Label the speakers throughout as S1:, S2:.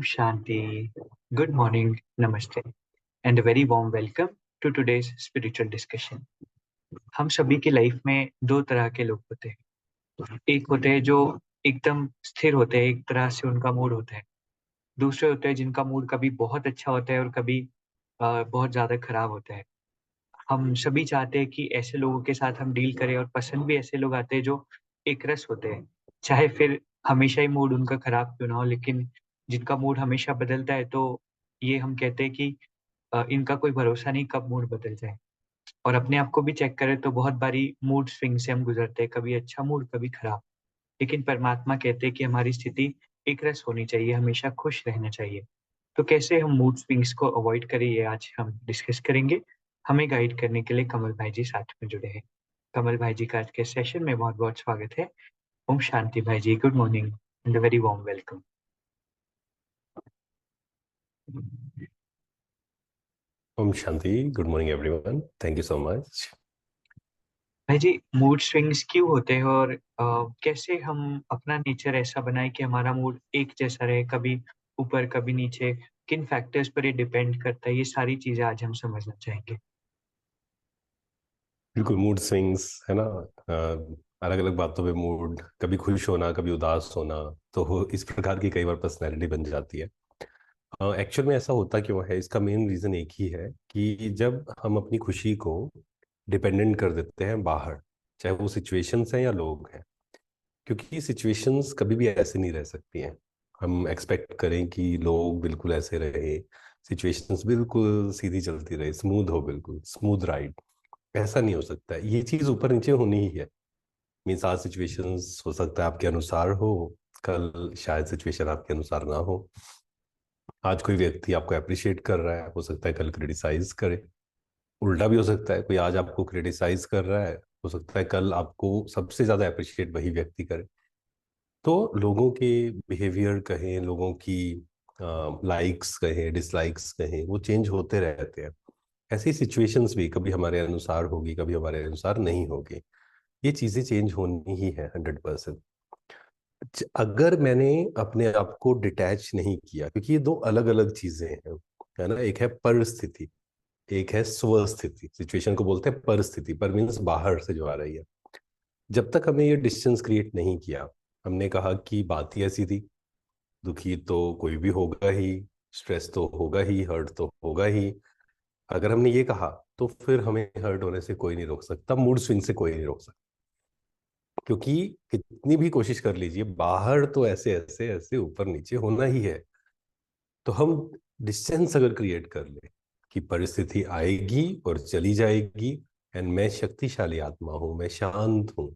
S1: Shanti. Good morning, Namaste, and a very warm welcome to today's spiritual discussion. हम सभी की life में दो तरह के लोग होते हैं। एक होते हैं जो एकदम स्थिर होते हैं, एक तरह से उनका मूड होता है। दूसरे होते हैं जिनका मूड कभी बहुत अच्छा होता है और कभी बहुत ज़्यादा खराब होता है। हम सभी चाहते हैं कि ऐसे लोगों के साथ हम डील करें और पसंद भी ऐसे लोग आते हैं जो एकरस होते हैं। चाहे फिर हमेशा ही मूड उनका खराब क्यों ना हो, लेकिन जिनका मूड हमेशा बदलता है तो ये हम कहते हैं कि इनका कोई भरोसा नहीं कब मूड बदल जाए। और अपने आप को भी चेक करें तो बहुत बारी मूड स्विंग से हम गुज़रते हैं, कभी अच्छा मूड, कभी खराब। लेकिन परमात्मा कहते हैं कि हमारी स्थिति एकरस होनी चाहिए, हमेशा खुश रहना चाहिए। तो कैसे हम मूड स्विंग्स को अवॉइड करें, ये आज हम डिस्कस करेंगे। हमें गाइड करने के लिए कमल भाई जी साथ में जुड़े हैं। कमल भाई जी का आज के सेशन में बहुत-बहुत स्वागत है। ओम शांति भाई जी, good morning and a very warm welcome.
S2: Om Shanti. Good morning, everyone. Thank you so much.
S1: भाई जी, मूड स्विंग्स क्यों होते हैं और कैसे हम अपना नेचर ऐसा बनाएँ कि हमारा मूड एक जैसा रहे, कभी ऊपर, कभी नीचे? किन फैक्टर्स पर ये डिपेंड करता है? ये सारी चीज़ें आज हम समझना चाहेंगे।
S2: बिल्कुल मूड स्विंग्स है ना। अलग अलग बातों पे मूड, कभी खुश होना, कभी उदास होना, तो इस प्रकार की कई बार पर्सनैलिटी बन जाती है। एक्चुअल में ऐसा होता क्यों है, इसका मेन रीज़न एक ही है कि जब हम अपनी खुशी को डिपेंडेंट कर देते हैं बाहर, चाहे वो सिचुएशंस हैं या लोग हैं। क्योंकि सिचुएशंस कभी भी ऐसे नहीं रह सकती हैं। हम एक्सपेक्ट करें कि लोग बिल्कुल ऐसे रहे, सिचुएशंस बिल्कुल सीधी चलती रहे, स्मूथ हो, बिल्कुल स्मूथ राइड, ऐसा नहीं हो सकता है। ये चीज़ ऊपर नीचे होनी ही है। मीन्स आज सिचुएशंस हो सकता है आपके अनुसार हो, कल शायद सिचुएशन आपके अनुसार ना हो। आज कोई व्यक्ति आपको अप्रिशिएट कर रहा है, हो सकता है कल क्रिटिसाइज करे। उल्टा भी हो सकता है, कोई आज आपको क्रिटिसाइज कर रहा है, हो सकता है कल आपको सबसे ज्यादा अप्रिशिएट वही व्यक्ति करे। तो लोगों के बिहेवियर कहें, लोगों की लाइक्स कहें, डिसलाइक्स कहें, वो चेंज होते रहते हैं। ऐसी सिचुएशंस भी कभी हमारे अनुसार होगी, कभी हमारे अनुसार नहीं होगी। ये चीजें चेंज होनी ही है 100%। अगर मैंने अपने आप को डिटैच नहीं किया, क्योंकि ये दो अलग अलग चीजें हैं, है ना। एक है परिस्थिति, एक है स्वस्थिति। सिचुएशन को बोलते हैं परिस्थिति, पर मीन्स बाहर से जो आ रही है। जब तक हमने ये डिस्टेंस क्रिएट नहीं किया, हमने कहा कि बात ही ऐसी थी, दुखी तो कोई भी होगा ही, स्ट्रेस तो होगा ही, हर्ट तो होगा ही। अगर हमने ये कहा, तो फिर हमें हर्ट होने से कोई नहीं रोक सकता, मूड स्विंग से कोई नहीं रोक सकता। क्योंकि कितनी भी कोशिश कर लीजिए, बाहर तो ऐसे ऐसे ऐसे ऊपर नीचे होना ही है। तो हम डिस्टेंस अगर क्रिएट कर ले कि परिस्थिति आएगी और चली जाएगी, एंड मैं शक्तिशाली आत्मा हूं, मैं शांत हूं।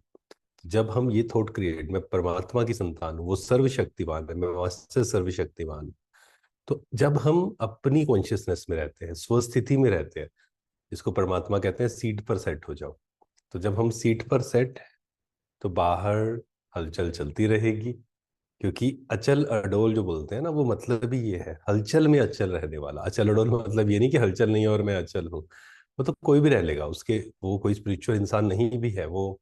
S2: जब हम ये थॉट क्रिएट, मैं परमात्मा की संतान हूँ, वो सर्वशक्तिमान है, मैं वास्तव सर्वशक्तिमान हूं। तो जब हम अपनी कॉन्शियसनेस में रहते हैं, स्वस्थिति में रहते हैं, इसको परमात्मा कहते हैं सीट पर सेट हो जाओ। तो जब हम सीट पर सेट, तो बाहर हलचल चलती रहेगी। क्योंकि अचल अडोल जो बोलते हैं ना, वो मतलब ही ये है, हलचल में अचल रहने वाला। अचल अडोल मतलब ये नहीं कि हलचल नहीं है और मैं अचल हूँ। वो तो कोई भी रह लेगा, उसके वो कोई स्पिरिचुअल इंसान नहीं भी है, वो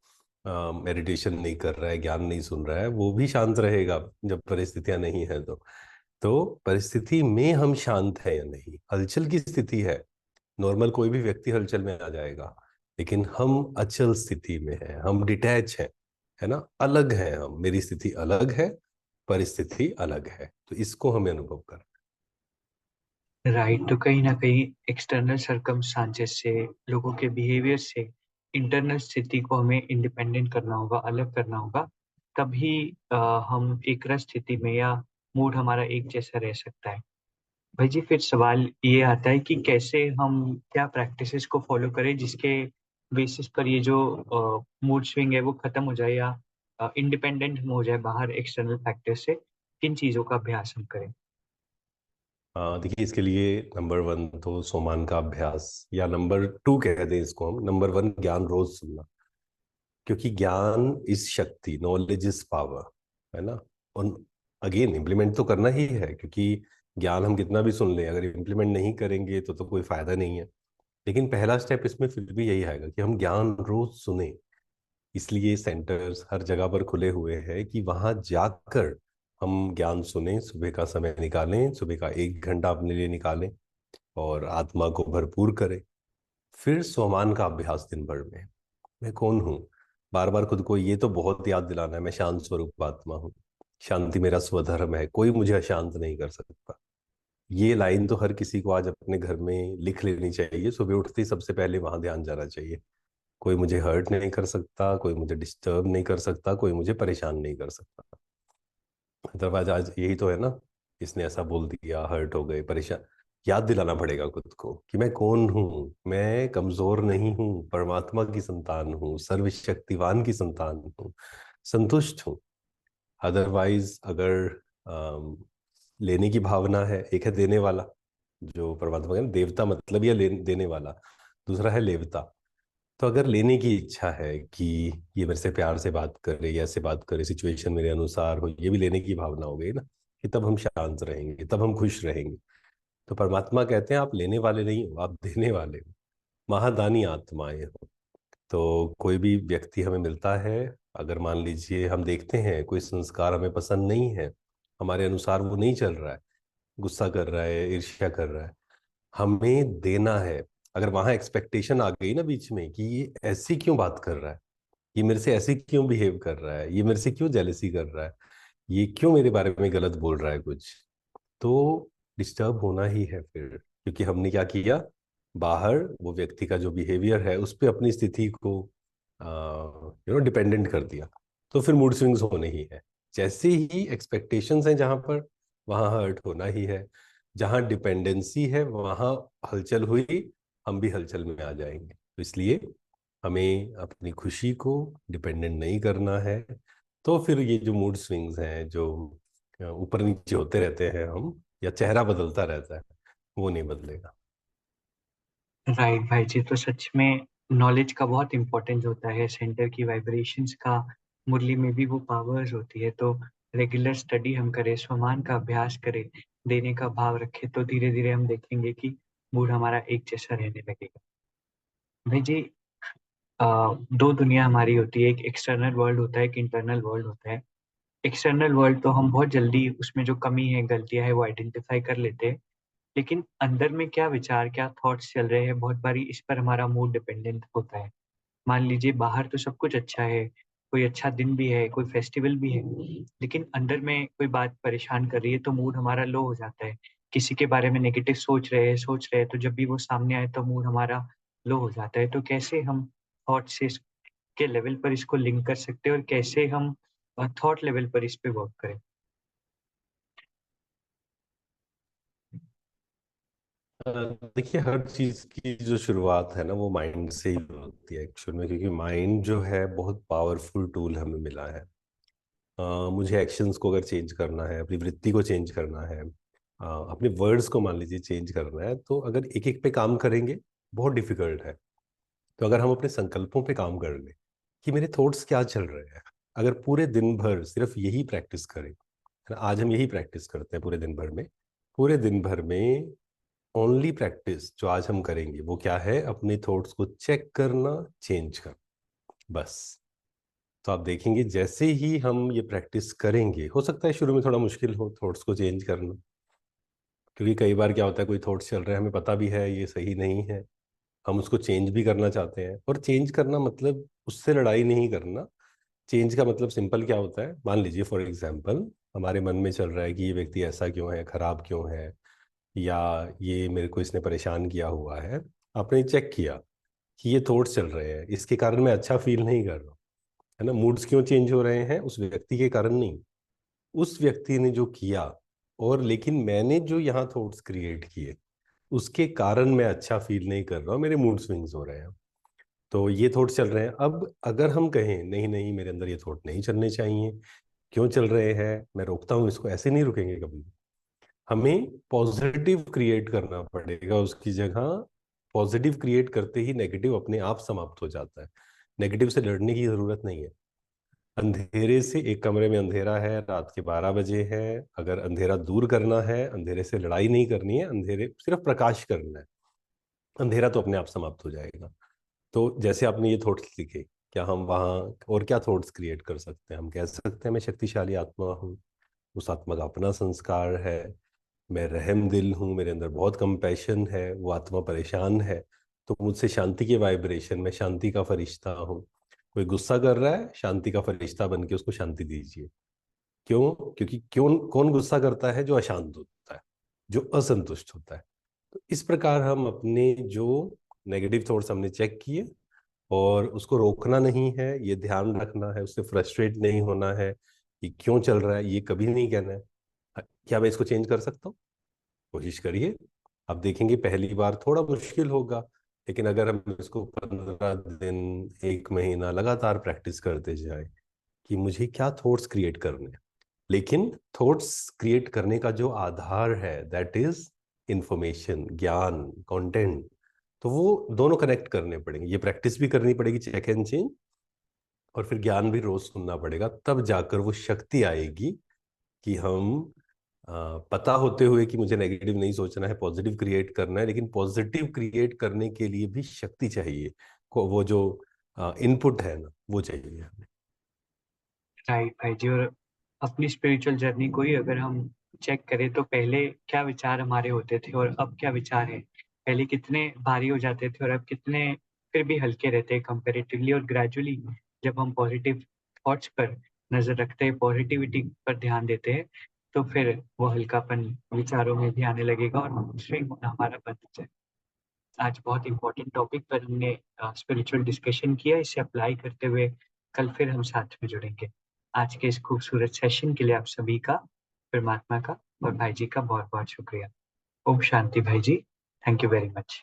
S2: मेडिटेशन नहीं कर रहा है, ज्ञान नहीं सुन रहा है, वो भी शांत रहेगा जब परिस्थितियां नहीं है तो परिस्थिति में हम शांत है या नहीं, हलचल की स्थिति है। नॉर्मल कोई भी व्यक्ति हलचल में आ जाएगा, लेकिन हम अचल स्थिति में हैं, हम डिटैच हैं, है ना, अलग हैं हम। मेरी स्थिति अलग है, परिस्थिति अलग है, तो इसको हमें अनुभव करना
S1: राइट, तो कहीं न कहीं एक्सटर्नल सर्कमस्टांसेस से, लोगों के बिहेवियर से, इंटरनल स्थिति को हमें इंडिपेंडेंट करना होगा, अलग करना होगा। तभी अ, हम एक रस स्थिति में या मूड हमारा एक जैसा रह सकता है। भाई जी, फिर सवाल ये आता है कि कैसे हम क्या प्रैक्टिसेस को फॉलो करें जिसके बेसिस पर ये जो मूड स्विंग है वो खत्म हो जाए या इंडिपेंडेंट हम हो जाए बाहर एक्सटर्नल फैक्टर से? किन चीज़ों का अभ्यास हम करें?
S2: देखिए, इसके लिए नंबर वन तो सोमान का अभ्यास, या नंबर टू कह दें इसको हम, नंबर वन ज्ञान रोज सुनना। क्योंकि ज्ञान इज शक्ति, नॉलेज इज पावर, है ना। और अगेन इम्प्लीमेंट तो करना ही है, क्योंकि ज्ञान हम कितना भी सुन लें, अगर इम्प्लीमेंट नहीं करेंगे तो कोई फायदा नहीं है। लेकिन पहला स्टेप इसमें फिर भी यही आएगा कि हम ज्ञान रोज सुने। इसलिए सेंटर्स हर जगह पर खुले हुए हैं कि वहां जाकर हम ज्ञान सुने, सुबह का समय निकालें, सुबह का 1 घंटा अपने लिए निकालें और आत्मा को भरपूर करें। फिर स्वमान का अभ्यास दिन भर में, मैं कौन हूँ, बार बार खुद को ये तो बहुत याद दिलाना है, मैं शांत स्वरूप आत्मा हूँ, शांति मेरा स्वधर्म है, कोई मुझे अशांत नहीं कर सकता। ये लाइन तो हर किसी को आज अपने घर में लिख लेनी चाहिए, सुबह उठते ही सबसे पहले वहां ध्यान जाना चाहिए। कोई मुझे हर्ट नहीं कर सकता, कोई मुझे डिस्टर्ब नहीं कर सकता, कोई मुझे परेशान नहीं कर सकता। अदरवाइज आज यही तो है ना, इसने ऐसा बोल दिया, हर्ट हो गए, परेशान। याद दिलाना पड़ेगा खुद को कि मैं कौन हूँ, मैं कमजोर नहीं हूँ, परमात्मा की संतान हूँ, सर्वशक्तिवान की संतान हूँ, संतुष्ट हूँ। अदरवाइज अगर लेने की भावना है, एक है देने वाला, जो परमात्मा का देवता मतलब या देने वाला, दूसरा है लेवता। तो अगर लेने की इच्छा है कि ये मेरे से प्यार से बात करे या ऐसे बात करे, सिचुएशन मेरे अनुसार हो, ये भी लेने की भावना हो गई ना, कि तब हम शांत रहेंगे, तब हम खुश रहेंगे। तो परमात्मा कहते हैं आप लेने वाले नहीं हो, आप देने वाले हो, महादानी आत्माएं हो। तो कोई भी व्यक्ति हमें मिलता है, अगर मान लीजिए हम देखते हैं कोई संस्कार हमें पसंद नहीं है, हमारे अनुसार वो नहीं चल रहा है, गुस्सा कर रहा है, ईर्ष्या कर रहा है, हमें देना है। अगर वहां एक्सपेक्टेशन आ गई ना बीच में कि ये ऐसी क्यों बात कर रहा है, ये मेरे से ऐसे क्यों बिहेव कर रहा है, ये मेरे से क्यों जेलसी कर रहा है, ये क्यों मेरे बारे में गलत बोल रहा है कुछ, तो डिस्टर्ब होना ही है फिर। क्योंकि हमने क्या किया, बाहर वो व्यक्ति का जो बिहेवियर है उस पर अपनी स्थिति को डिपेंडेंट कर दिया। तो फिर मूड स्विंग्स होने ही है। जैसे ही एक्सपेक्टेशंस हैं जहां पर, वहां हर्ट होना ही है। जहां डिपेंडेंसी है वहां हलचल हुई, हम भी हलचल में आ जाएंगे। तो इसलिए हमें अपनी खुशी को डिपेंडेंट नहीं करना है। तो फिर ये जो मूड स्विंग्स हैं, जो ऊपर नीचे होते रहते हैं हम, या चेहरा बदलता रहता है, वो नहीं बदलेगा।
S1: राइट भाई जी, तो सच में नॉलेज का बहुत इंपॉर्टेंस होता है। सेंटर की वाइब्रेशंस का मुरली में भी वो पावर्स होती है। तो रेगुलर स्टडी हम करें, स्वमान का अभ्यास करें, देने का भाव रखें, तो धीरे धीरे हम देखेंगे कि मूड हमारा एक जैसा रहने लगेगा। भाई जी, अ, दो दुनिया हमारी होती है, एक एक्सटर्नल वर्ल्ड होता है, एक इंटरनल वर्ल्ड होता है। एक्सटर्नल वर्ल्ड तो हम बहुत जल्दी उसमें जो कमी है, गलतियां है, वो आइडेंटिफाई कर लेते हैं। लेकिन अंदर में क्या विचार, क्या थॉट्स चल रहे हैं, बहुत बारी इस पर हमारा मूड डिपेंडेंट होता है। मान लीजिए बाहर तो सब कुछ अच्छा है, कोई अच्छा दिन भी है, कोई फेस्टिवल भी है, लेकिन अंदर में कोई बात परेशान कर रही है तो मूड हमारा लो हो जाता है। किसी के बारे में नेगेटिव सोच रहे हैं तो जब भी वो सामने आए तो मूड हमारा लो हो जाता है। तो कैसे हम थॉट से के लेवल पर इसको लिंक कर सकते हैं, और कैसे हम थॉट लेवल पर इस पे वर्क करें?
S2: अ, देखिए, हर चीज की जो शुरुआत है ना, वो माइंड से ही होती है एक्चुअल में। क्योंकि माइंड जो है बहुत पावरफुल टूल हमें मिला है। मुझे एक्शंस को अगर चेंज करना है, अपनी वृत्ति को चेंज करना है, अपने वर्ड्स को मान लीजिए चेंज करना है, तो अगर एक एक पे काम करेंगे बहुत डिफिकल्ट है। तो अगर हम अपने संकल्पों पे काम कर लें कि मेरे थॉट्स क्या चल रहे हैं, अगर पूरे दिन भर सिर्फ यही प्रैक्टिस करें, है ना, आज हम यही प्रैक्टिस करते हैं पूरे दिन भर में। पूरे दिन भर में ओनली प्रैक्टिस जो आज हम करेंगे वो क्या है, अपने थॉट्स को चेक करना, चेंज करना, बस। तो आप देखेंगे जैसे ही हम ये प्रैक्टिस करेंगे, हो सकता है शुरू में थोड़ा मुश्किल हो थॉट्स को चेंज करना, क्योंकि कई बार क्या होता है, कोई थॉट्स चल रहे हैं, हमें पता भी है ये सही नहीं है, हम उसको चेंज भी करना चाहते हैं। और चेंज करना मतलब उससे लड़ाई नहीं करना। चेंज का मतलब सिंपल क्या होता है, मान लीजिए फॉर एग्जांपल हमारे मन में चल रहा है कि ये व्यक्ति ऐसा क्यों है, खराब क्यों है, या ये मेरे को इसने परेशान किया हुआ है। आपने चेक किया कि ये थॉट्स चल रहे हैं, इसके कारण मैं अच्छा फील नहीं कर रहा हूँ, है ना। मूड्स क्यों चेंज हो रहे हैं, उस व्यक्ति के कारण नहीं, उस व्यक्ति ने जो किया, और लेकिन मैंने जो यहाँ थॉट्स क्रिएट किए, उसके कारण मैं अच्छा फील नहीं कर रहा हूँ, मेरे मूड स्विंग्स हो रहे हैं। तो ये थॉट्स चल रहे हैं। अब अगर हम कहें नहीं नहीं, मेरे अंदर ये थॉट नहीं चलने चाहिए, क्यों चल रहे हैं, मैं रोकता हूँ इसको, ऐसे नहीं रुकेंगे कभी। हमें पॉजिटिव क्रिएट करना पड़ेगा उसकी जगह। पॉजिटिव क्रिएट करते ही नेगेटिव अपने आप समाप्त हो जाता है। नेगेटिव से लड़ने की जरूरत नहीं है। अंधेरे से, एक कमरे में अंधेरा है, रात के 12 बजे है, अगर अंधेरा दूर करना है, अंधेरे से लड़ाई नहीं करनी है, अंधेरे सिर्फ प्रकाश करना है, अंधेरा तो अपने आप समाप्त हो जाएगा। तो जैसे आपने ये थॉट्स लिखे, क्या हम वहाँ और क्या थॉट्स क्रिएट कर सकते हैं, हम कह सकते हैं मैं शक्तिशाली आत्मा हूँ, उस आत्मा का अपना संस्कार है, मैं रहम दिल हूँ, मेरे अंदर बहुत कंपैशन है, वो आत्मा परेशान है, तो मुझसे शांति के वाइब्रेशन, मैं शांति का फरिश्ता हूँ। कोई गुस्सा कर रहा है, शांति का फरिश्ता बन के उसको शांति दीजिए। क्यों? क्योंकि क्यों कौन गुस्सा करता है? जो अशांत होता है, जो असंतुष्ट होता है। तो इस प्रकार हम अपने जो नेगेटिव थॉट्स हमने चेक किए, और उसको रोकना नहीं है, ये ध्यान रखना है, उससे फ्रस्ट्रेट नहीं होना है, ये क्यों चल रहा है ये कभी नहीं कहना है। क्या मैं इसको चेंज कर सकता हूँ? कोशिश करिए। आप देखेंगे पहली बार थोड़ा मुश्किल होगा, लेकिन अगर हम इसको 15 दिन, 1 महीना लगातार प्रैक्टिस करते जाए कि मुझे क्या थॉट्स क्रिएट करने हैं, लेकिन थॉट्स क्रिएट करने का जो आधार है दैट इज इंफॉर्मेशन, ज्ञान, कंटेंट, तो वो दोनों कनेक्ट करने पड़ेंगे। ये प्रैक्टिस भी करनी पड़ेगी, चेक एंड चेंज, और फिर ज्ञान भी रोज सुनना पड़ेगा, तब जाकर वो शक्ति आएगी कि हम पता होते हुए कि मुझे नेगेटिव नहीं सोचना है, पॉजिटिव क्रिएट करना है, लेकिन पॉजिटिव क्रिएट करने के लिए भी शक्ति चाहिए, वो जो इनपुट है ना, वो चाहिए हमें।
S1: राइट भाई जी। और अपनी स्पिरिचुअल जर्नी को ही अगर हम चेक करें तो पहले क्या विचार हमारे होते थे और अब क्या विचार है, पहले कितने भारी हो जाते थे और अब कितने फिर भी हल्के रहते हैं कंपेरेटिवली। और ग्रेजुअली जब हम पॉजिटिव थॉट्स पर नजर रखते हैं, पॉजिटिविटी पर ध्यान देते हैं, तो फिर वो हल्कापन विचारों में भी आने लगेगा और स्विंग होना हमारा बंद हो जाए। आज बहुत इंपॉर्टेंट टॉपिक पर हमने स्पिरिचुअल डिस्कशन किया। इसे अप्लाई करते हुए कल फिर हम साथ में जुड़ेंगे। आज के इस खूबसूरत सेशन के लिए आप सभी का, परमात्मा का और भाई जी का बहुत बहुत शुक्रिया। ओम शांति भाई जी। Thank you very much.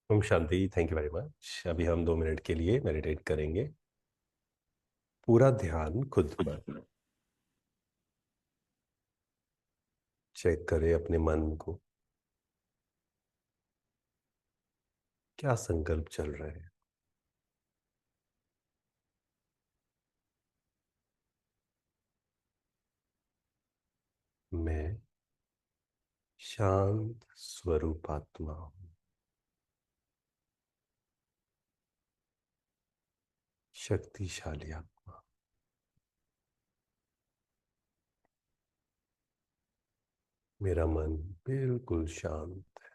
S2: Om Shanti. Thank you very much. अभी हम 2 मिनट के लिए मेडिटेट करेंगे। पूरा ध्यान खुद पर। चेक करें अपने मन को, क्या संकल्प चल रहा है। मैं शांत स्वरूप आत्मा हूँ, शक्तिशाली आत्मा। मेरा मन बिल्कुल शांत है,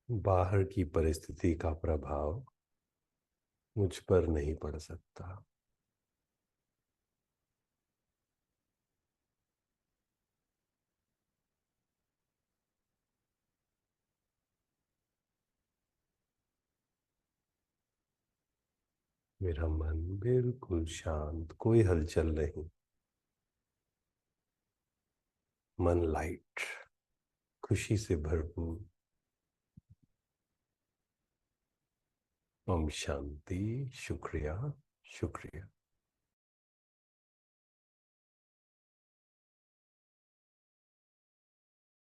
S2: बाहर की परिस्थिति का प्रभाव मुझ पर नहीं पड़ सकता। मेरा मन बिल्कुल शांत, कोई हलचल नहीं, मन लाइट, खुशी से भरपूर। ओम शांति। शुक्रिया, शुक्रिया।